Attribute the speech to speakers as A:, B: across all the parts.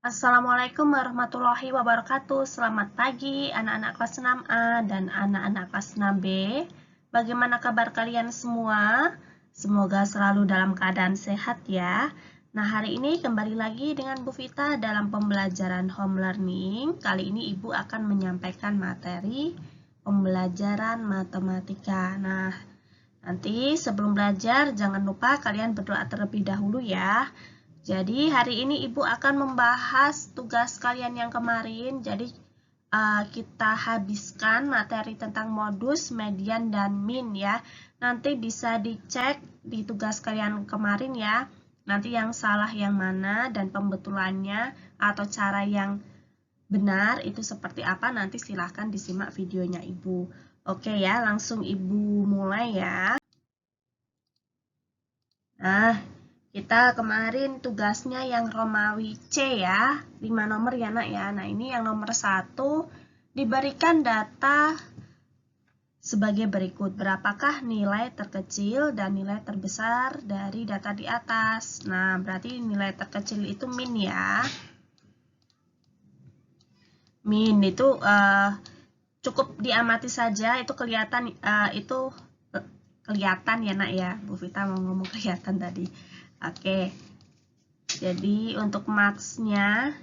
A: Assalamualaikum warahmatullahi wabarakatuh. Selamat pagi anak-anak kelas 6A dan anak-anak kelas 6B. Bagaimana kabar kalian semua? Semoga selalu dalam keadaan sehat ya. Nah, hari ini kembali lagi dengan Bu Vita dalam pembelajaran home learning. Kali ini Ibu akan menyampaikan materi pembelajaran matematika. Nah, nanti sebelum belajar jangan lupa kalian berdoa terlebih dahulu ya. Jadi hari ini Ibu akan membahas tugas kalian yang kemarin. Jadi kita habiskan materi tentang modus, median, dan min ya. Nanti bisa dicek di tugas kalian kemarin ya. Nanti yang salah yang mana dan pembetulannya atau cara yang benar itu seperti apa nanti silahkan disimak videonya Ibu. Oke ya, langsung Ibu mulai ya. Nah, kita kemarin tugasnya yang Romawi C ya, 5 nomor ya nak ya. Nah ini yang nomor 1, diberikan data sebagai berikut. Berapakah nilai terkecil dan nilai terbesar dari data di atas? Nah berarti nilai terkecil itu min ya. Min itu cukup diamati saja, itu kelihatan kelihatan ya nak ya. Bu Vita mau ngomong kelihatan tadi. Oke. Jadi untuk maksnya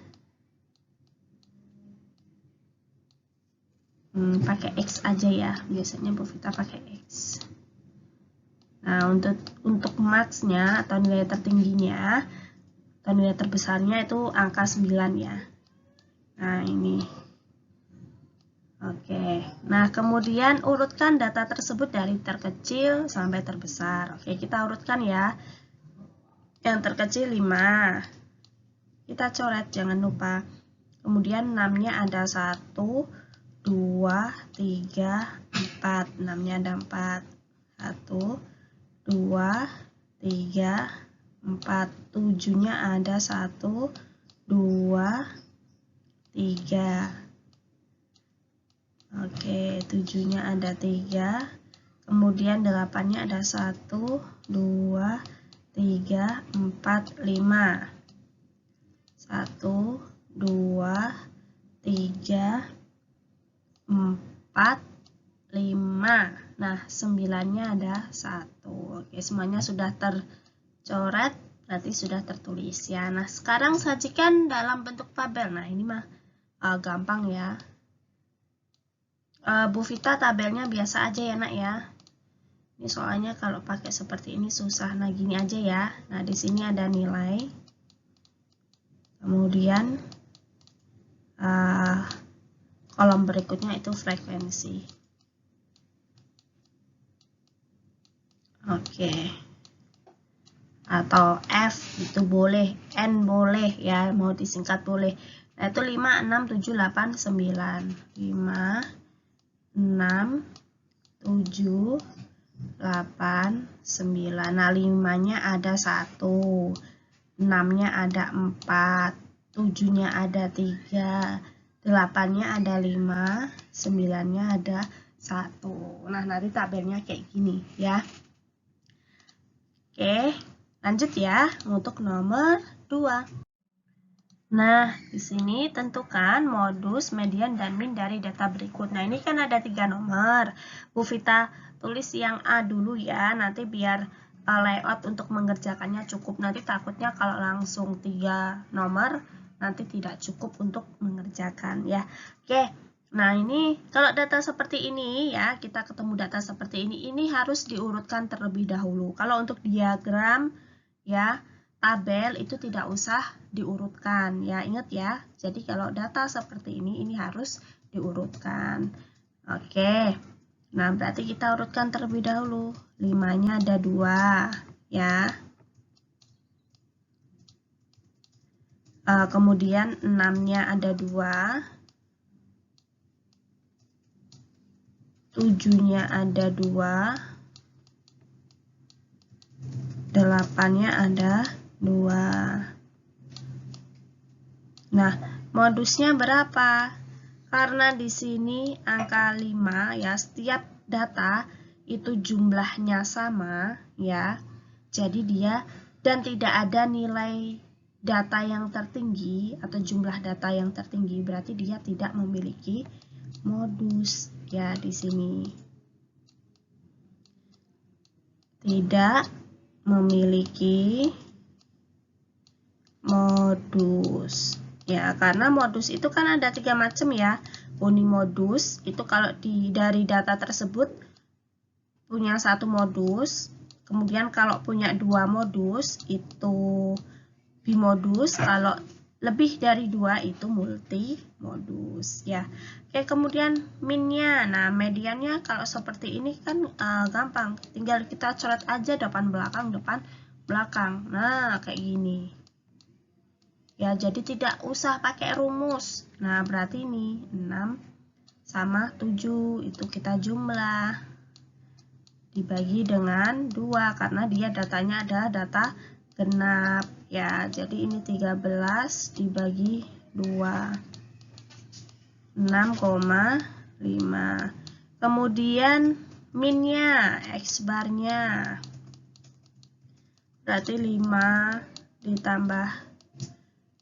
A: pakai X aja ya. Biasanya Bu Vita pakai X. Nah, untuk maksnya atau nilai tertingginya atau nilai terbesarnya itu angka 9 ya. Nah, ini. Oke. Nah, kemudian urutkan data tersebut dari terkecil sampai terbesar. Oke, kita urutkan ya. Yang terkecil 5. Kita coret, jangan lupa. Kemudian 6-nya ada 1, 2, 3, 4. 6-nya ada 4. 1, 2, 3, 4. 7-nya ada 1, 2, 3. Oke, 7-nya ada 3. Kemudian 8-nya ada 1, 2, 3, 4, 5. 1, 2, 3, 4, 5. Nah, 9-nya ada 1. Oke, semuanya sudah tercoret, berarti sudah tertulis ya. Nah, sekarang sajikan dalam bentuk tabel. Nah, ini mah gampang ya. Bu Vita tabelnya biasa aja ya nak ya. Ini soalnya kalau pakai seperti ini susah. Nah, gini aja ya. Nah, di sini ada nilai. Kemudian kolom berikutnya itu frekuensi. Oke. Atau F itu boleh, N boleh ya, mau disingkat boleh. Nah, itu 5, 6, 7, 8, 9. 5, 6, 7, 8, 9. Nah, 5-nya ada 1. 6-nya ada 4. 7-nya ada 3. 8-nya ada 5. 9-nya ada 1. Nah, nanti tabelnya kayak gini ya. Oke, lanjut ya untuk nomor 2. Nah, di sini tentukan modus, median, dan min dari data berikut. Nah, ini kan ada 3 nomor. Bu Vita tulis yang A dulu ya, nanti biar layout untuk mengerjakannya cukup. Nanti takutnya kalau langsung 3 nomor, nanti tidak cukup untuk mengerjakan ya. Oke, nah ini kalau data seperti ini ya, kita ketemu data seperti ini harus diurutkan terlebih dahulu. Kalau untuk diagram ya, tabel itu tidak usah diurutkan ya, ingat ya. Jadi kalau data seperti ini harus diurutkan. Oke, nah berarti kita urutkan terlebih dahulu. 5-nya ada 2 ya. Kemudian 6-nya ada 2. 7-nya ada 2. 8-nya ada 2. Nah, modusnya berapa? Karena di sini angka 5 ya, setiap data itu jumlahnya sama ya. Jadi dia dan tidak ada nilai data yang tertinggi atau jumlah data yang tertinggi, berarti dia tidak memiliki modus. Ya, di sini tidak memiliki modus. Ya, karena modus itu kan ada 3 macam ya. Unimodus itu kalau dari data tersebut punya 1 modus. Kemudian kalau punya 2 modus itu bimodus, kalau lebih dari 2 itu multimodus ya. Oke, kemudian minnya. Nah, mediannya kalau seperti ini kan gampang, tinggal kita coret aja depan belakang. Nah, kayak gini. Ya, jadi tidak usah pakai rumus. Nah, berarti ini 6 sama 7 itu kita jumlah. Dibagi dengan 2 karena dia datanya ada data genap ya. Jadi ini 13 dibagi 2, 6,5. Kemudian minnya, X barnya, berarti 5 ditambah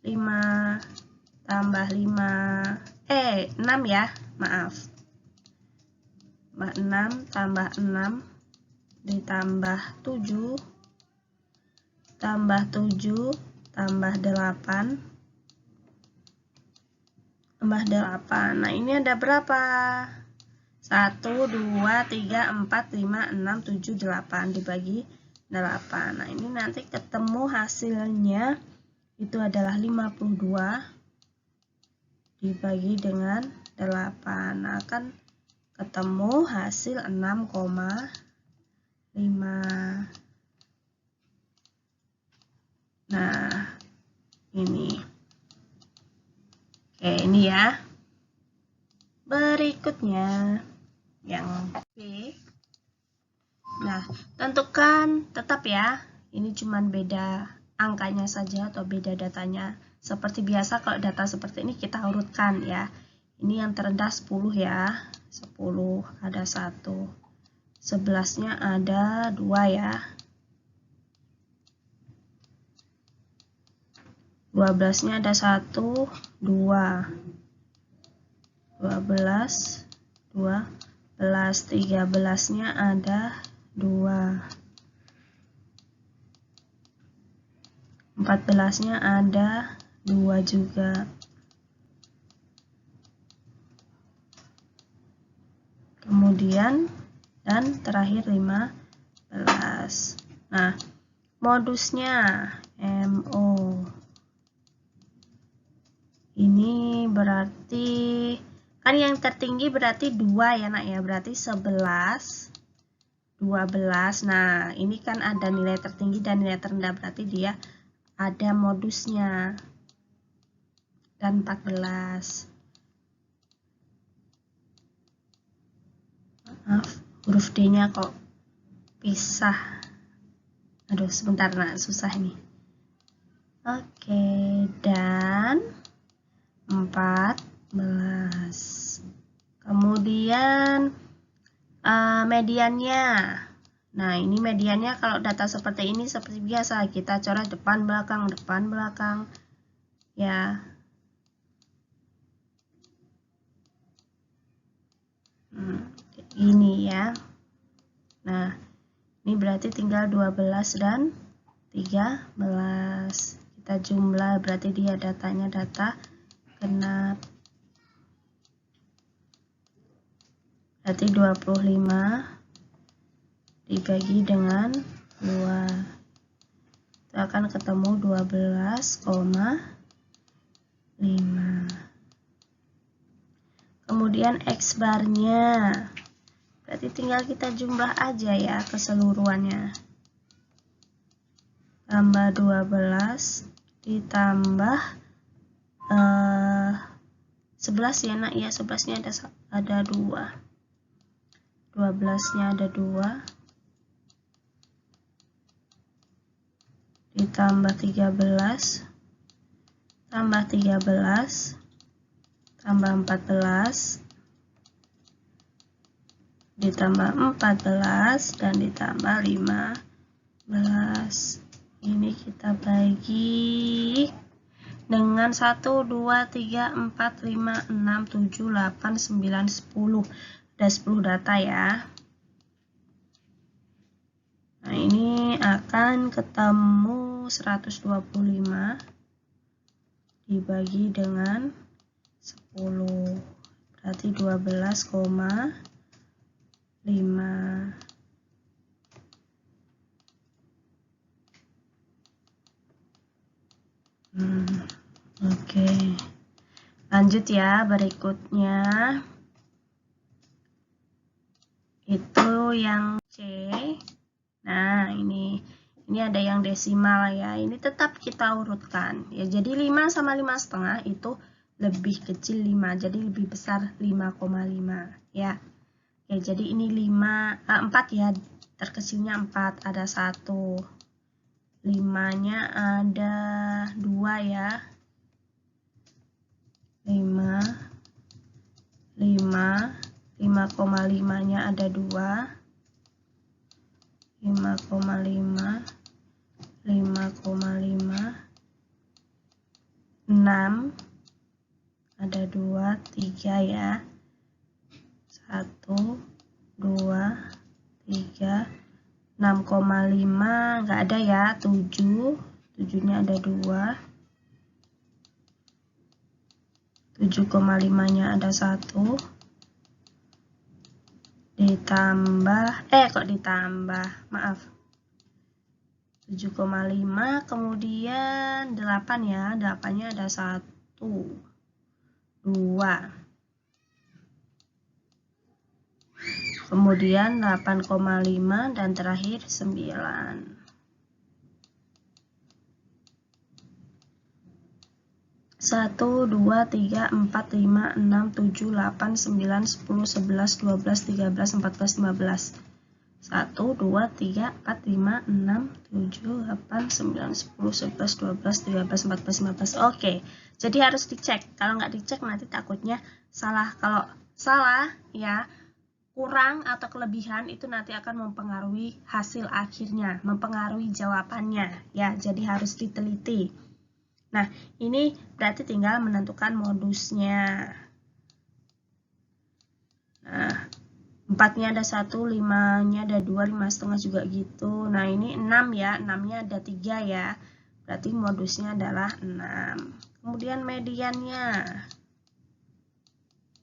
A: 5 tambah 5, 6 ya, maaf. 6 tambah 6 ditambah 7 tambah 7 tambah 8 tambah 8. Nah, ini ada berapa? 1, 2, 3, 4, 5, 6, 7, 8 dibagi 8. Nah, ini nanti ketemu hasilnya itu adalah 52 dibagi dengan 8. Nah, akan ketemu hasil 6,5. Nah, ini. Oke, ini ya. Berikutnya yang B. Nah, tentukan tetap ya. Ini cuman beda angkanya saja atau beda datanya. Seperti biasa kalau data seperti ini kita urutkan ya. Ini yang terendah 10 ya. 10 ada 1. 11-nya ada 2 ya. 12-nya ada 1, 2. 12, 12, 13-nya ada 2. 14-nya ada 2 juga. Kemudian dan terakhir 15. Nah, modusnya MO. Ini berarti kan yang tertinggi berarti 2 ya nak ya, berarti 11, 12. Nah, ini kan ada nilai tertinggi dan nilai terendah, berarti dia ada modusnya. Dan 14. Maaf, huruf D-nya kok pisah. Aduh, sebentar nak, susah ini. Oke, dan 14. Kemudian mediannya. Nah, ini mediannya kalau data seperti ini seperti biasa kita coret depan belakang ya. Ini ya. Nah, ini berarti tinggal 12 dan 13. Kita jumlah berarti dia datanya data genap. Berarti 25 dibagi dengan 2. Itu akan ketemu 12,5. Kemudian X barnya. Berarti tinggal kita jumlah aja ya keseluruhannya. Tambah 12 ditambah 11 ya nak ya, 11-nya ada 2. 12-nya ada 2. Ditambah 13 tambah 13 tambah 14 ditambah 14 dan ditambah 15. Ini kita bagi dengan 1, 2, 3, 4, 5, 6, 7, 8, 9, 10. Ada 10 data ya. Nah, ini akan ketemu 125 dibagi dengan 10. Berarti 12,5. Oke. Lanjut ya, berikutnya. Itu yang C. Nah, ini ada yang desimal ya. Ini tetap kita urutkan. Ya, jadi 5 sama 5,5 itu lebih kecil 5. Jadi lebih besar 5,5 ya. Oke, jadi ini 4 ya. Terkecilnya 4, ada 1. 5-nya ada 2 ya. 5,5-nya ada 2. 5,5, 5,5, 6, ada 2, 3 ya. 1, 2, 3, 6,5 nggak ada ya. 7, 7-nya ada 2. 7,5-nya ada 1. Maaf. 7,5 kemudian 8 ya. 8-nya ada 1, 2. Kemudian 8,5 dan terakhir 9. 1, 2, 3, 4, 5, 6, 7, 8, 9, 10, 11, 12, 13, 14, 15. 1, 2, 3, 4, 5, 6, 7, 8, 9, 10, 11, 12, 13, 14, 15. Oke, jadi harus dicek. Kalau nggak dicek nanti takutnya salah. Kalau salah ya, kurang atau kelebihan itu nanti akan mempengaruhi hasil akhirnya, mempengaruhi jawabannya ya. Jadi harus diteliti. Nah, ini berarti tinggal menentukan modusnya. Nah, 4-nya ada 1, 5-nya ada 2, 5,5 juga gitu. Nah, ini 6 ya, 6-nya ada 3 ya. Berarti modusnya adalah 6. Kemudian mediannya.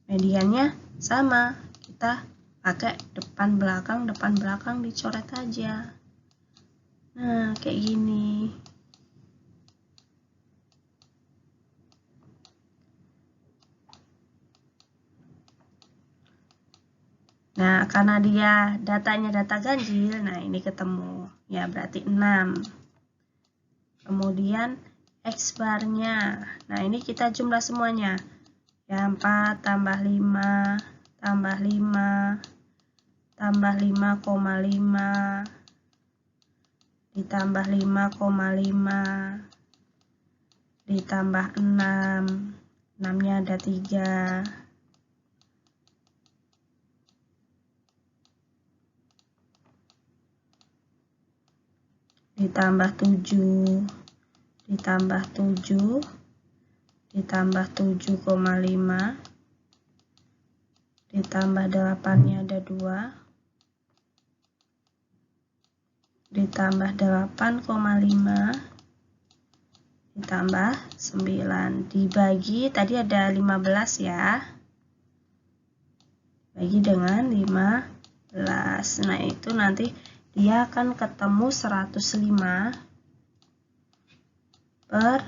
A: Mediannya sama. Kita pakai depan belakang dicoret aja. Nah, kayak gini. Nah, karena dia datanya data ganjil, nah ini ketemu. Ya, berarti 6. Kemudian X barnya. Nah, ini kita jumlah semuanya. Ya, 4 tambah 5 tambah 5 tambah 5,5 ditambah 5,5 ditambah 6. 6-nya ada 3. Ditambah 7, ditambah 7, ditambah 7,5, ditambah 8-nya ada 2, ditambah 8,5, ditambah 9. Dibagi, tadi ada 15 ya. Bagi dengan 15. Nah, itu nanti dia akan ketemu 105 per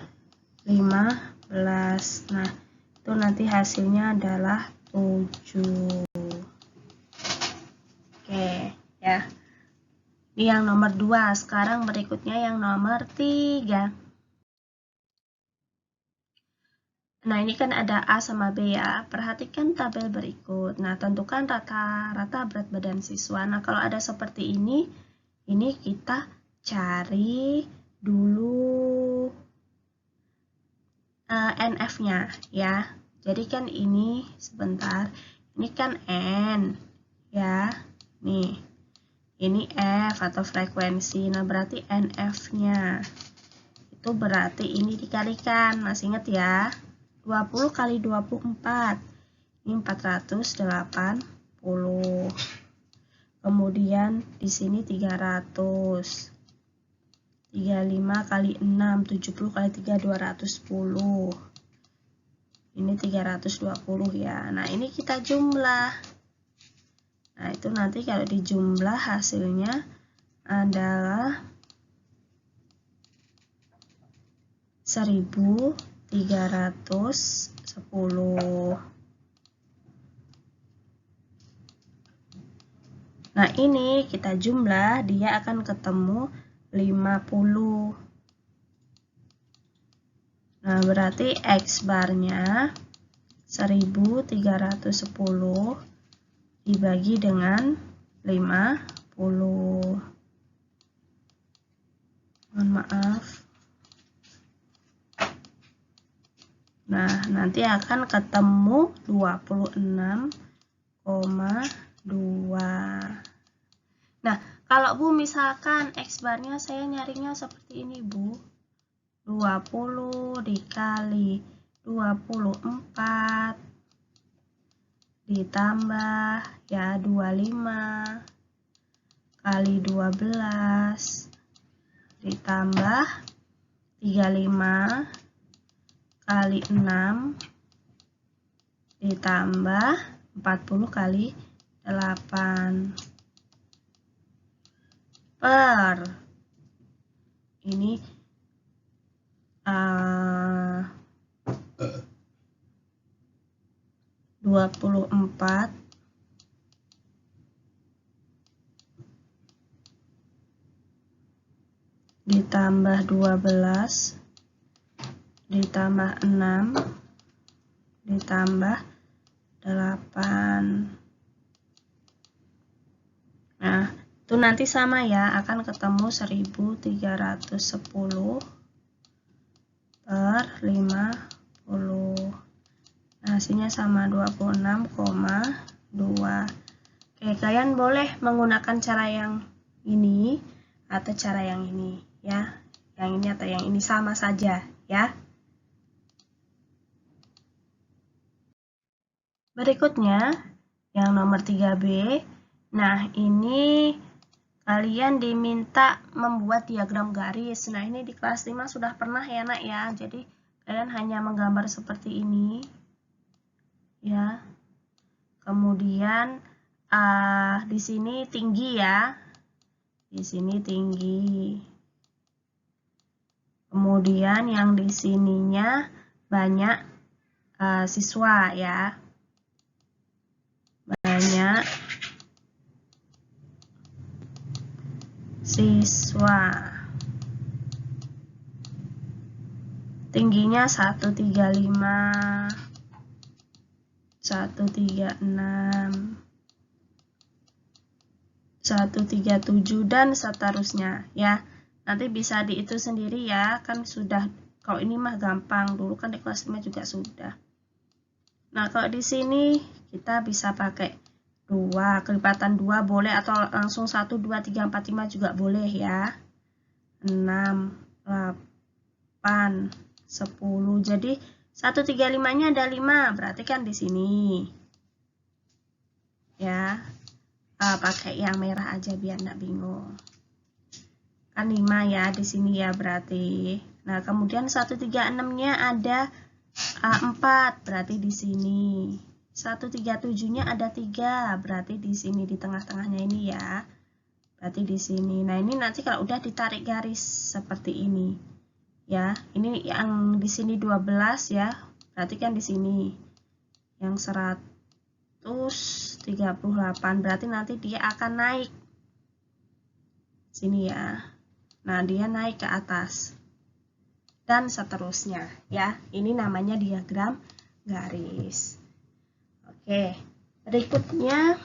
A: 15. Nah, itu nanti hasilnya adalah 7. Oke, ya. Ini yang nomor 2. Sekarang berikutnya yang nomor 3. Nah, ini kan ada A sama B ya. Perhatikan tabel berikut. Nah, tentukan rata-rata berat badan siswa. Nah, kalau ada seperti ini kita cari dulu NF-nya ya. Jadi kan ini sebentar. Ini kan N ya. Nih. Ini F atau frekuensi. Nah, berarti NF-nya itu berarti ini dikalikan. Masih ingat ya? 20 kali 24. Ini 480. Kemudian di sini 300. 35 kali 6, 70 kali 3, 210. Ini 320 ya. Nah, ini kita jumlah. Nah, itu nanti kalau dijumlah hasilnya adalah 1310. Nah, ini kita jumlah, dia akan ketemu 50. Nah, berarti X barnya 1310 dibagi dengan 50. Mohon maaf. Nah, nanti akan ketemu 26,2. Nah, kalau Bu misalkan X barnya saya nyarinya seperti ini, Bu. 20 dikali 24 ditambah ya 25 kali 12 ditambah 35 kali 6 ditambah 40 kali 8 per ini 24 ditambah 12 ditambah 6 ditambah 8. Nah, itu nanti sama ya, akan ketemu 1310 per 50. Nah, hasilnya sama 26,2. Oke, kalian boleh menggunakan cara yang ini atau cara yang ini ya. Yang ini atau yang ini sama saja ya. Berikutnya yang nomor 3B. Nah, ini kalian diminta membuat diagram garis. Nah, ini di kelas 5 sudah pernah ya, Nak ya. Jadi, kalian hanya menggambar seperti ini. Ya. Kemudian di sini tinggi ya. Di sini tinggi. Kemudian yang di sininya banyak siswa ya. Banyak siswa. Tingginya 135, 136, 137 dan seterusnya ya. Nanti bisa dihitung sendiri ya, kan sudah, kalau ini mah gampang, dulu kan di kelas 5 juga sudah. Nah, kalau di sini kita bisa pakai 2, kelipatan 2 boleh, atau langsung 1, 2, 3, 4, 5 juga boleh ya. 6, 8, 10. Jadi 135-nya ada 5, berarti kan di sini. Ya. Pakai yang merah aja biar enggak bingung. Kan 5 ya di sini ya berarti. Nah, kemudian 136-nya ada 4, berarti di sini. 137-nya ada 3, berarti di sini, di tengah-tengahnya ini ya. Berarti di sini. Nah, ini nanti kalau udah ditarik garis seperti ini. Ya, ini yang di sini 12 ya. Berarti kan di sini. Yang 138, berarti nanti dia akan naik. Sini ya. Nah, dia naik ke atas. Dan seterusnya ya. Ini namanya diagram garis. Oke, berikutnya.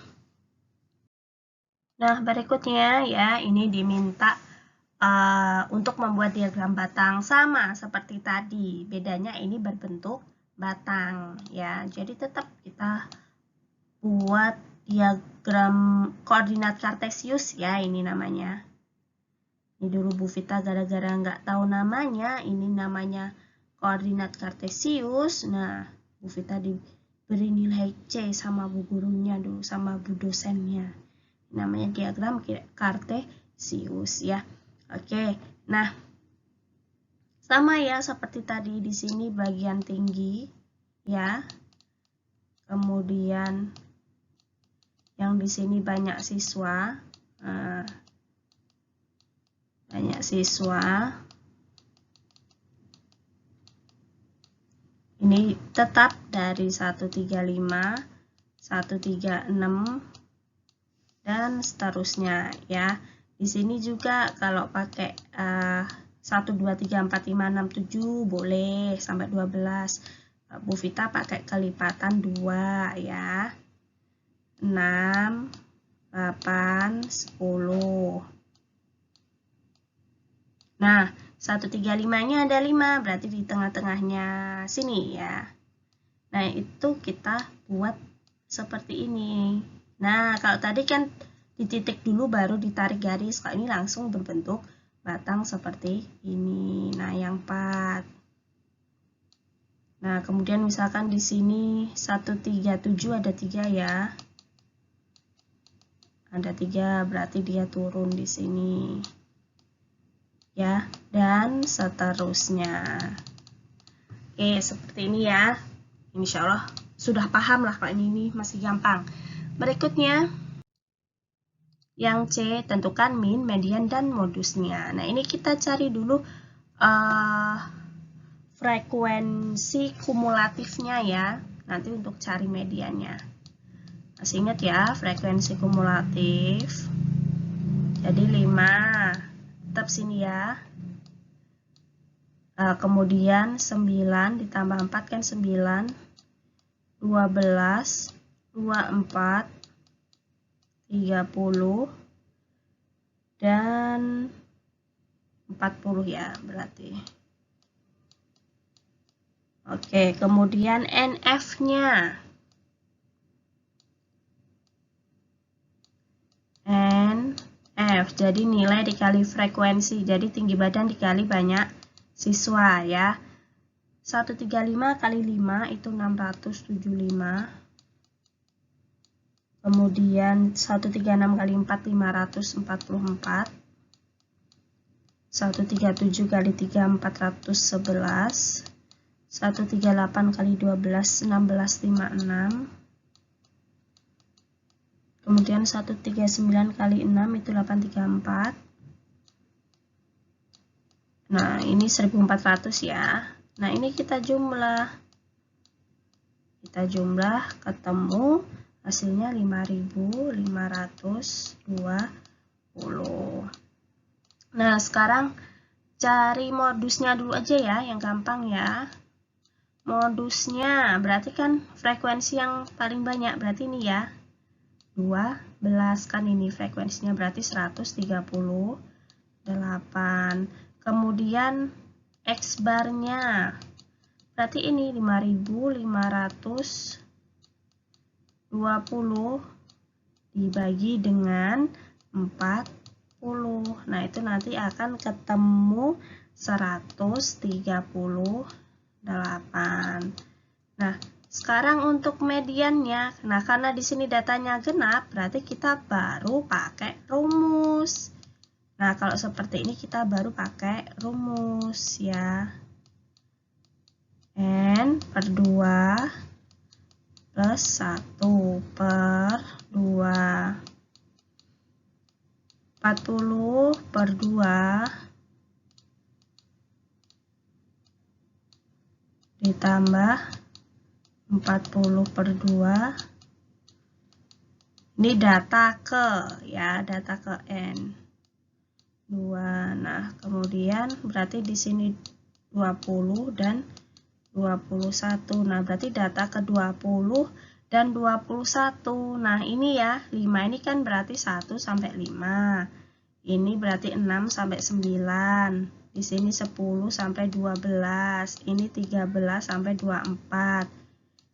A: Nah, berikutnya ya, ini diminta untuk membuat diagram batang sama seperti tadi. Bedanya ini berbentuk batang ya. Jadi tetap kita buat diagram koordinat kartesius ya, ini namanya. Ini dulu Bu Vita gara-gara nggak tahu namanya, ini namanya koordinat kartesius. Nah, Bu Vita diberi nilai C sama bu gurunya dulu, sama bu dosennya. Namanya diagram kartesius ya. Oke, nah sama ya seperti tadi di sini bagian tinggi ya. Kemudian yang di sini banyak siswa. Banyak siswa. Ini tetap dari 135, 136, dan seterusnya ya. Di sini juga kalau pakai 1, 2, 3, 4, 5, 6, 7 boleh sampai 12. Bu Vita pakai kelipatan 2 ya. 6, 8, 10. Nah, 135-nya ada 5, berarti di tengah-tengahnya sini ya. Nah, itu kita buat seperti ini. Nah, kalau tadi kan dititik dulu baru ditarik garis, kalau ini langsung berbentuk batang seperti ini. Nah, yang 4. Nah, kemudian misalkan di sini 137 ada 3 ya. Ada 3, berarti dia turun di sini. Ya, dan seterusnya. Oke, seperti ini ya. Insya Allah sudah paham lah kalau ini masih gampang. Berikutnya, yang C, tentukan min, median, dan modusnya. Nah, ini kita cari dulu frekuensi kumulatifnya ya. Nanti untuk cari mediannya. Masih ingat ya, frekuensi kumulatif. Jadi 5. Tetap sini ya. Kemudian 9 ditambah 4 kan 9. 12, 24, 30, dan 40 ya berarti. Oke, kemudian NF-nya. NF, jadi nilai dikali frekuensi, jadi tinggi badan dikali banyak siswa ya. 135 kali 5 itu 675. Kemudian 136 kali 4 544. 137 kali 3 411. 138 kali 12 1656. Kemudian 139 kali 6 itu 834. Nah, ini 1400 ya. Nah, ini kita jumlah. Kita jumlah ketemu hasilnya 5520. Nah, sekarang cari modusnya dulu aja ya, yang gampang ya. Modusnya berarti kan frekuensi yang paling banyak, berarti ini ya. 12 kan ini frekuensinya berarti 138. Kemudian X barnya berarti ini 5520 dibagi dengan 40. Nah, itu nanti akan ketemu 138. Nah, sekarang untuk mediannya, nah karena di sini datanya genap, berarti kita baru pakai rumus. Nah, kalau seperti ini kita baru pakai rumus ya. N per 2 plus 1 per 2. 40 per 2 ditambah 40 per 2. Ini data ke ya, data ke N. 2. Nah, kemudian berarti di sini 20 dan 21. Nah, berarti data ke 20 dan 21. Nah, ini ya, 5 ini kan berarti 1 sampai 5. Ini berarti 6 sampai 9. Di sini 10 sampai 12. Ini 13 sampai 24.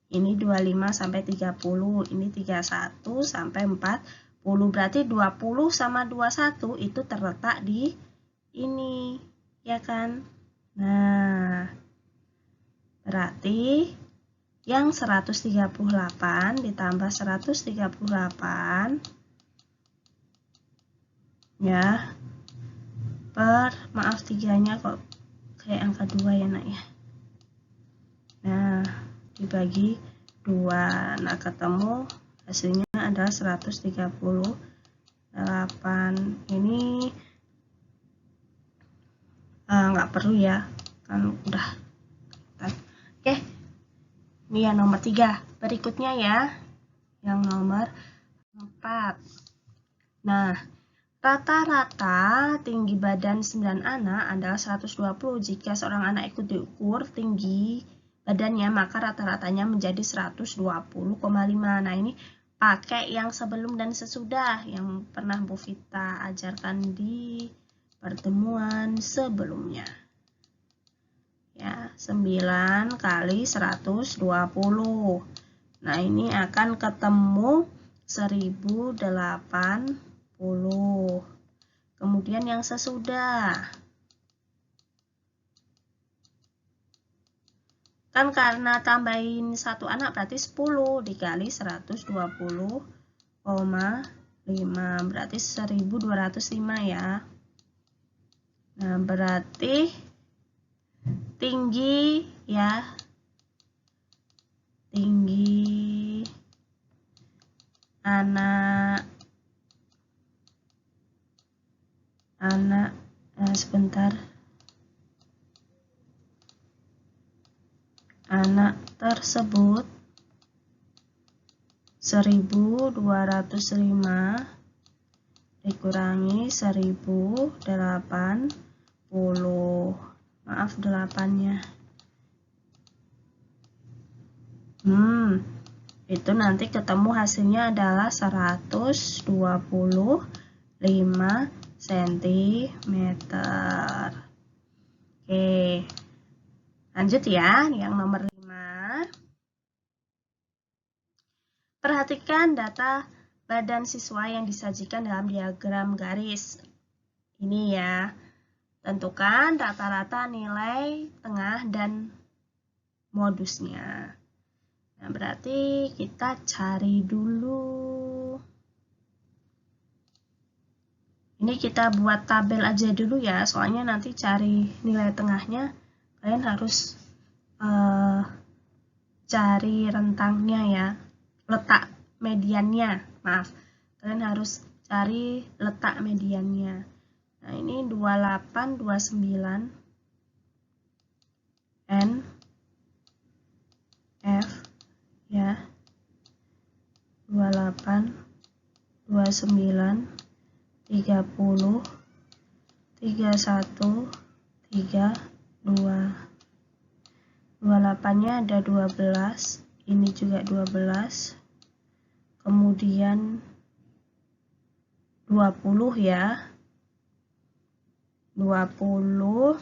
A: Ini 25 sampai 30, ini 31 sampai 40. Berarti 20 sama 21 itu terletak di ini, ya kan? Nah, berarti yang 138 ditambah 138 ya, maaf 3-nya kok kayak angka 2 ya nak ya. Nah, dibagi 2, nah ketemu hasilnya adalah 138. Ini nggak perlu ya, kan udah. Oke, ini yang nomor 3. Berikutnya ya, yang nomor 4. Nah, rata-rata tinggi badan 9 anak adalah 120. Jika seorang anak ikut diukur tinggi badannya, maka rata-ratanya menjadi 120,5. Nah, ini pakai yang sebelum dan sesudah yang pernah Bu Vita ajarkan di pertemuan sebelumnya. Ya, 9 kali 120. Nah, ini akan ketemu 1080. Kemudian yang sesudah. Kan karena tambahin 1 anak berarti 10 dikali 120,5. Berarti 1205 ya. Nah, berarti tinggi ya. Tinggi anak sebentar. Anak tersebut 1205 dikurangi 1080. Maaf 8-nya. Itu nanti ketemu hasilnya adalah 125 cm. Oke. Lanjut ya, yang nomor 5. Perhatikan data badan siswa yang disajikan dalam diagram garis. Ini ya. Tentukan rata-rata nilai tengah dan modusnya. Nah, berarti kita cari dulu. Ini kita buat tabel aja dulu ya, soalnya nanti cari nilai tengahnya kalian harus cari rentangnya ya, letak mediannya, maaf. Kalian harus cari letak mediannya. Nah, ini 2829 N F ya. 28 29 30 31 32. 28-nya ada 12, ini juga 12. Kemudian 20 ya. 20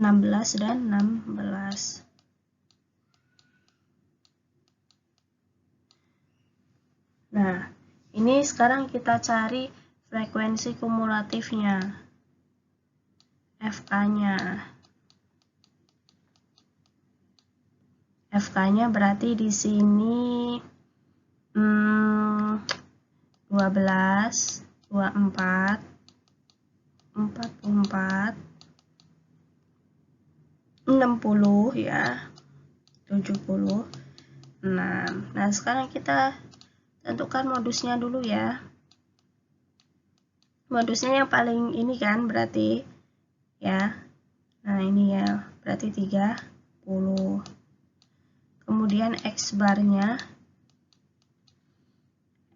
A: 16 dan 16. Nah, ini sekarang kita cari frekuensi kumulatifnya, FK-nya. FK-nya berarti di sini 12, 24, 44, 60 ya, 76. Nah, sekarang kita tentukan modusnya dulu ya. Modusnya yang paling ini kan berarti ya. Nah, ini ya, berarti 30. Kemudian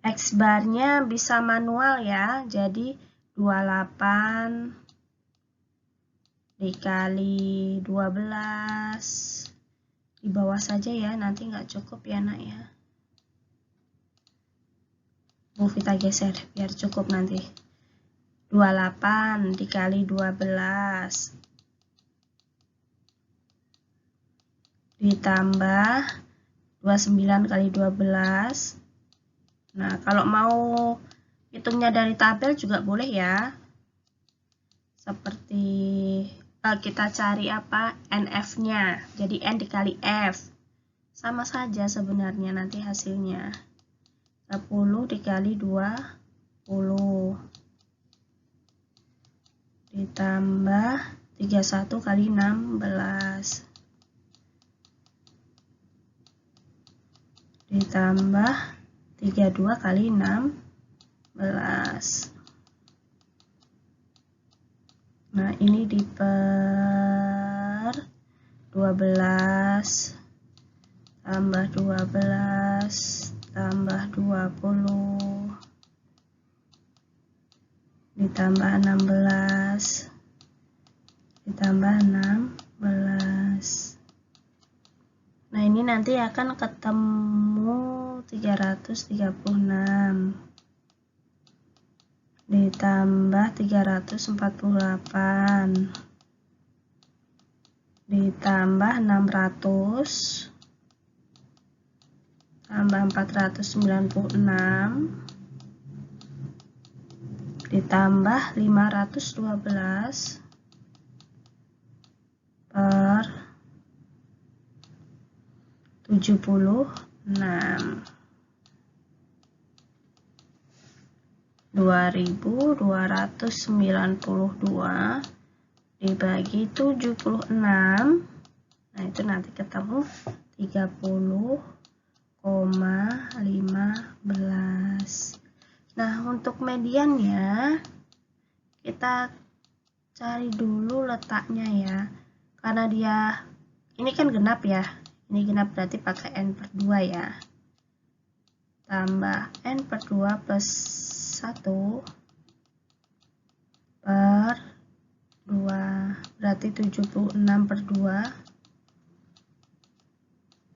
A: X-barnya bisa manual ya, jadi 28 dikali 12 di bawah saja ya, nanti nggak cukup ya nak ya. Bu Vita geser biar cukup nanti. 28 dikali 12 ditambah 29 kali 12. Nah, kalau mau hitungnya dari tabel juga boleh ya. Seperti kita cari apa? NF-nya. Jadi N dikali F. Sama saja sebenarnya nanti hasilnya. 10 dikali 20. Ditambah 31 kali 16. Ditambah 32 kali 16. Nah, ini diper 12 tambah 12 tambah 20 ditambah 16 ditambah 16. Nah, ini nanti akan ketemu 336 ditambah 348 ditambah 600 tambah 496 ditambah 512 per 76. 2292 dibagi 76. Nah, itu nanti ketemu 30,15. Nah, untuk mediannya kita cari dulu letaknya ya. Karena dia ini kan genap ya. Ini genap berarti pakai N per 2 ya. Tambah N per 2 plus 1 per 2. Berarti 76 per 2.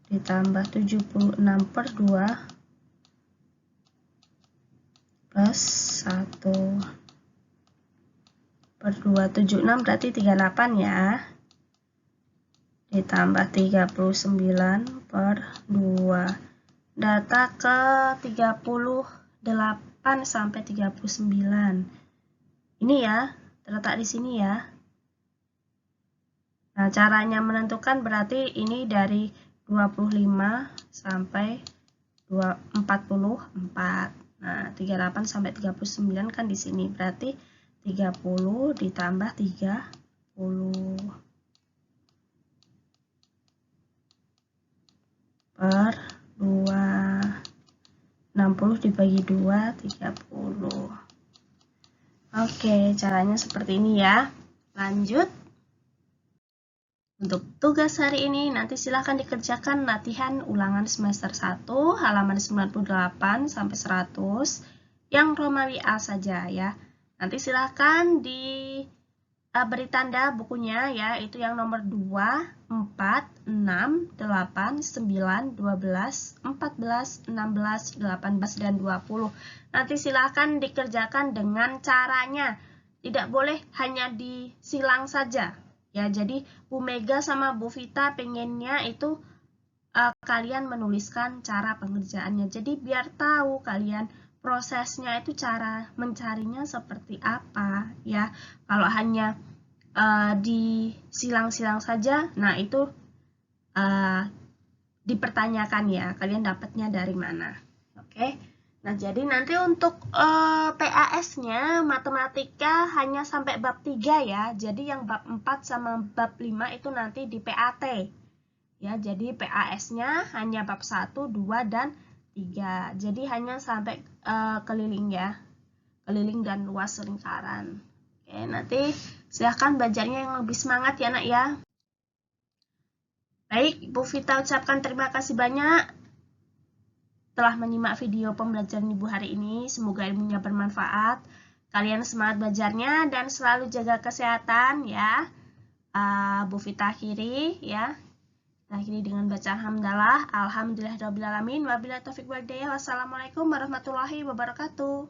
A: Ditambah 76 per 2 plus 1 per 2. 76 berarti 38 ya. Ditambah 39 per 2. Data ke 38 sampai 39. Ini ya, terletak di sini ya. Nah, caranya menentukan berarti ini dari 25 sampai 44. Nah, 38 sampai 39 kan di sini. Berarti 30 ditambah 30 per 2. 60 dibagi 2, 30. Oke, caranya seperti ini ya. Lanjut. Untuk tugas hari ini nanti silahkan dikerjakan latihan ulangan semester 1 halaman 98 sampai 100 yang Romawi A saja ya. Nanti silahkan beri tanda bukunya ya, itu yang nomor 2, 4, 6, 8, 9, 12, 14, 16, 18, dan 20. Nanti silahkan dikerjakan dengan caranya. Tidak boleh hanya disilang saja. Ya, jadi Bu Mega sama Bu Vita pengennya itu kalian menuliskan cara pengerjaannya. Jadi biar tahu kalian prosesnya itu cara mencarinya seperti apa ya. Kalau hanya disilang-silang saja, nah itu dipertanyakan ya, kalian dapatnya dari mana. Oke. Nah, jadi nanti untuk PAS-nya matematika hanya sampai bab 3 ya. Jadi yang bab 4 sama bab 5 itu nanti di PAT. Ya, jadi PAS-nya hanya bab 1, 2, dan 3. Jadi hanya sampai keliling ya. Keliling dan luas lingkaran. Oke, nanti silahkan belajarnya yang lebih semangat ya, Nak ya. Baik, Bu Vita ucapkan terima kasih banyak telah menyimak video pembelajaran Ibu hari ini. Semoga ilmunya bermanfaat. Kalian semangat belajarnya dan selalu jaga kesehatan ya. Bu Vita akhiri ya. Kita akhiri dengan bacaan hamdalah. Alhamdulillahirabbil alamin. Wabillahi taufiq wal hidayah. Wassalamualaikum warahmatullahi wabarakatuh.